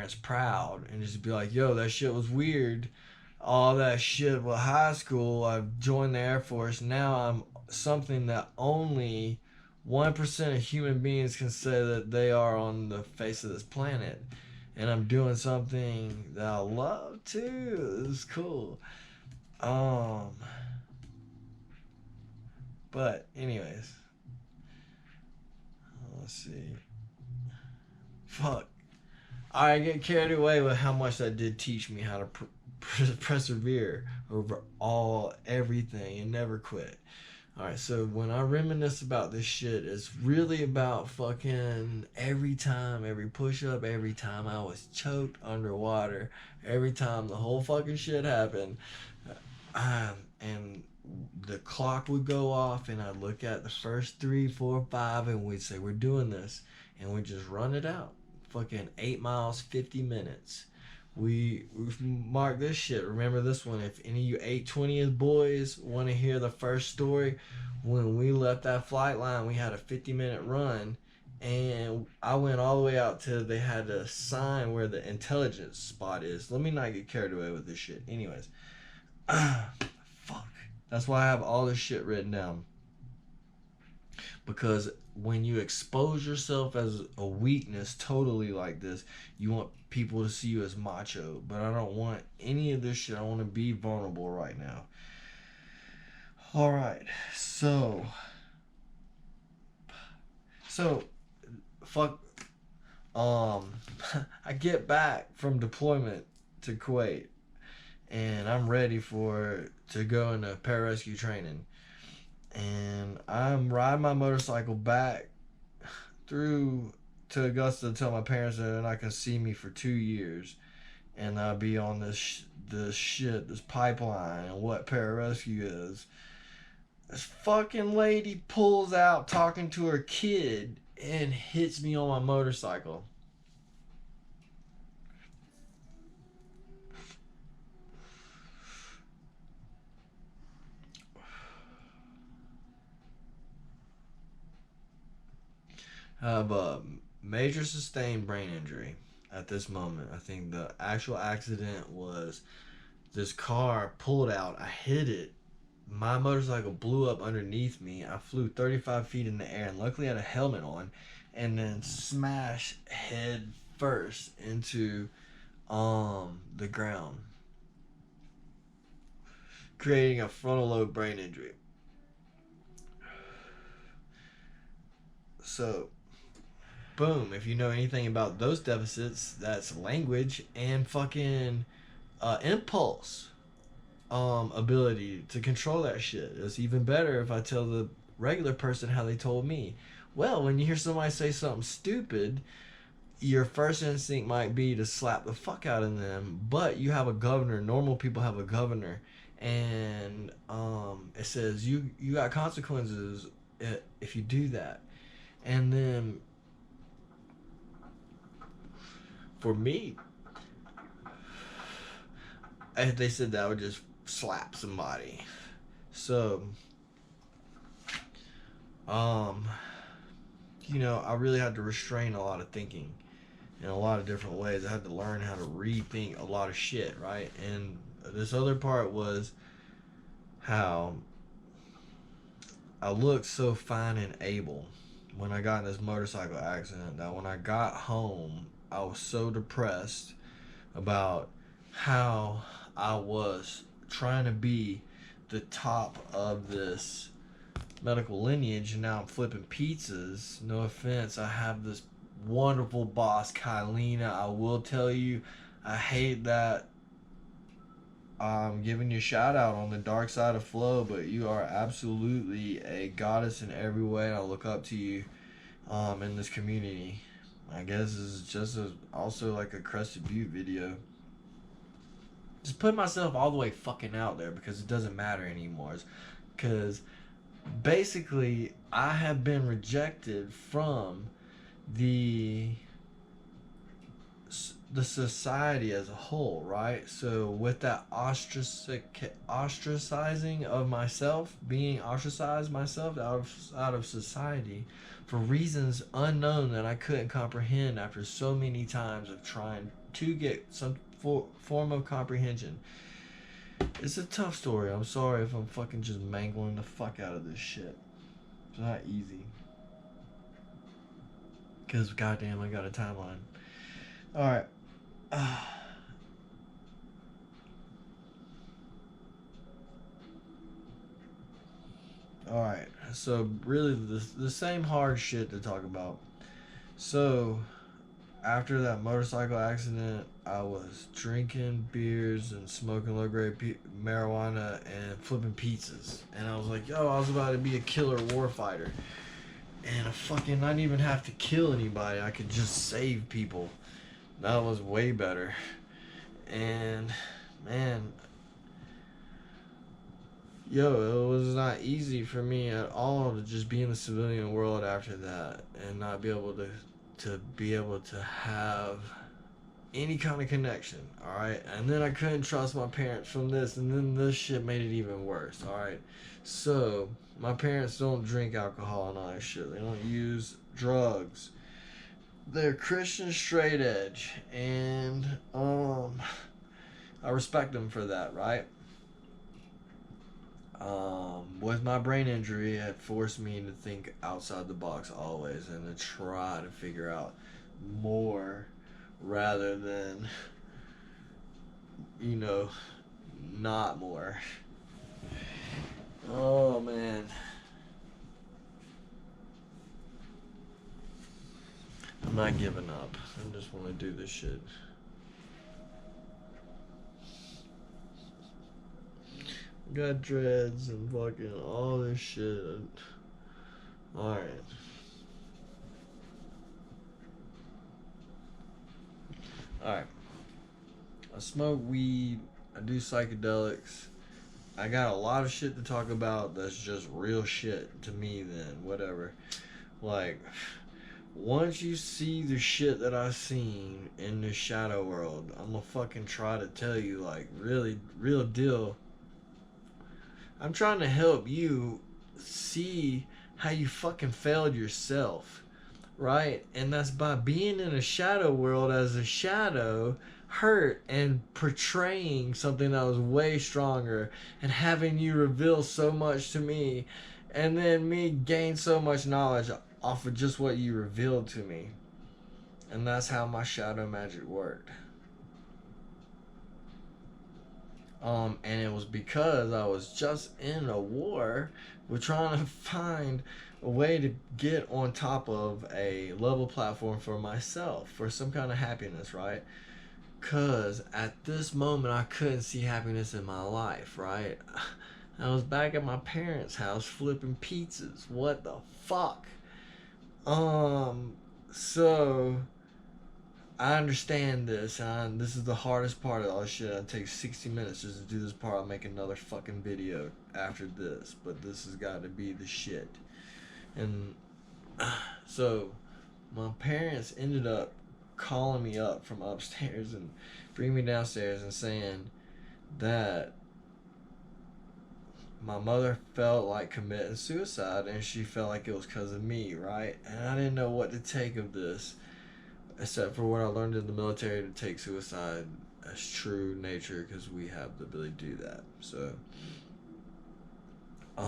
parents proud and just be like, yo, that shit was weird. All that shit with high school, I've joined the Air Force. Now I'm something that only 1% of human beings can say that they are on the face of this planet. And I'm doing something that I love too. It's cool. Um, but anyways, let's see. Fuck. I get carried away with how much that did teach me how to persevere over everything and never quit. All right, so when I reminisce about this shit, it's really about fucking every time, every push up, every time I was choked underwater, every time the whole fucking shit happened. And the clock would go off, and I'd look at the first three, four, five, and we'd say, we're doing this. And we'd just run it out. Fucking 8 miles, 50 minutes. We've marked this shit. Remember this one. If any of you 820th boys want to hear the first story, when we left that flight line, we had a 50-minute run, and I went all the way out to they had a sign where the intelligence spot is. Let me not get carried away with this shit. Anyways, fuck. That's why I have all this shit written down. Because when you expose yourself as a weakness totally like this, you want people to see you as macho. But I don't want any of this shit. I want to be vulnerable right now. Alright, so fuck, I get back from deployment to Kuwait, and I'm ready to go into pararescue training. And I'm riding my motorcycle back through to Augusta to tell my parents that they're not gonna see me for 2 years, and I'll be on this pipeline and what pararescue is. This fucking lady pulls out talking to her kid and hits me on my motorcycle. I have a major sustained brain injury at this moment. I think the actual accident was this car pulled out. I hit it. My motorcycle blew up underneath me. I flew 35 feet in the air, and luckily I had a helmet on, and then smashed head first into the ground, creating a frontal lobe brain injury. So boom, if you know anything about those deficits, that's language and fucking impulse ability to control that shit. It's even better if I tell the regular person how they told me. Well, when you hear somebody say something stupid, your first instinct might be to slap the fuck out of them, but you have a governor. Normal people have a governor, and it says you got consequences if you do that. And then for me, they said that I would just slap somebody. So, I really had to restrain a lot of thinking in a lot of different ways. I had to learn how to rethink a lot of shit, right? And this other part was how I looked so fine and able when I got in this motorcycle accident that when I got home, I was so depressed about how I was trying to be the top of this medical lineage, and now I'm flipping pizzas. No offense, I have this wonderful boss, Kylina. I will tell you, I hate that I'm giving you a shout out on the dark side of flow, but you are absolutely a goddess in every way. I look up to you in this community. I guess it's just also like a Crested Butte video. Just put myself all the way fucking out there because it doesn't matter anymore. Because basically, I have been rejected from the the society as a whole, right? So with that ostracizing of myself, being ostracized myself out of society for reasons unknown that I couldn't comprehend after so many times of trying to get some form of comprehension. It's a tough story. I'm sorry if I'm fucking just mangling the fuck out of this shit. It's not easy. Because goddamn, I got a timeline. Alright. Alright. So, really, the same hard shit to talk about. So, after that motorcycle accident, I was drinking beers and smoking low grade marijuana and flipping pizzas. And I was like, yo, I was about to be a killer warfighter. And I fucking not even have to kill anybody. I could just save people. That was way better. And man, yo, it was not easy for me at all to just be in the civilian world after that and not be able to have any kind of connection. All right, and then I couldn't trust my parents from this, and then this shit made it even worse. All right, so my parents don't drink alcohol and all that shit. They don't use drugs. They're Christian straight edge, and I respect them for that, right? With my brain injury, it forced me to think outside the box always and to try to figure out more rather than, you know, not more. Oh man. I'm not giving up. I just want to do this shit. Got dreads and fucking all this shit. Alright. Alright. I smoke weed. I do psychedelics. I got a lot of shit to talk about that's just real shit to me then. Whatever. Like, once you see the shit that I've seen in the shadow world, I'm gonna fucking try to tell you, like, really, real deal. I'm trying to help you see how you fucking failed yourself, right? And that's by being in a shadow world as a shadow, hurt and portraying something that was way stronger and having you reveal so much to me and then me gain so much knowledge off of just what you revealed to me. And that's how my shadow magic worked. And it was because I was just in a war with trying to find a way to get on top of a level platform for myself, for some kind of happiness, right? Because at this moment, I couldn't see happiness in my life, right? I was back at my parents' house flipping pizzas. What the fuck? So I understand this, and this is the hardest part of all this shit. It takes 60 minutes just to do this part. I'll make another fucking video after this, but this has got to be the shit. And so my parents ended up calling me up from upstairs and bringing me downstairs and saying that my mother felt like committing suicide and she felt like it was because of me, right? And I didn't know what to take of this, except for what I learned in the military, to take suicide as true nature because we have the ability to do that. So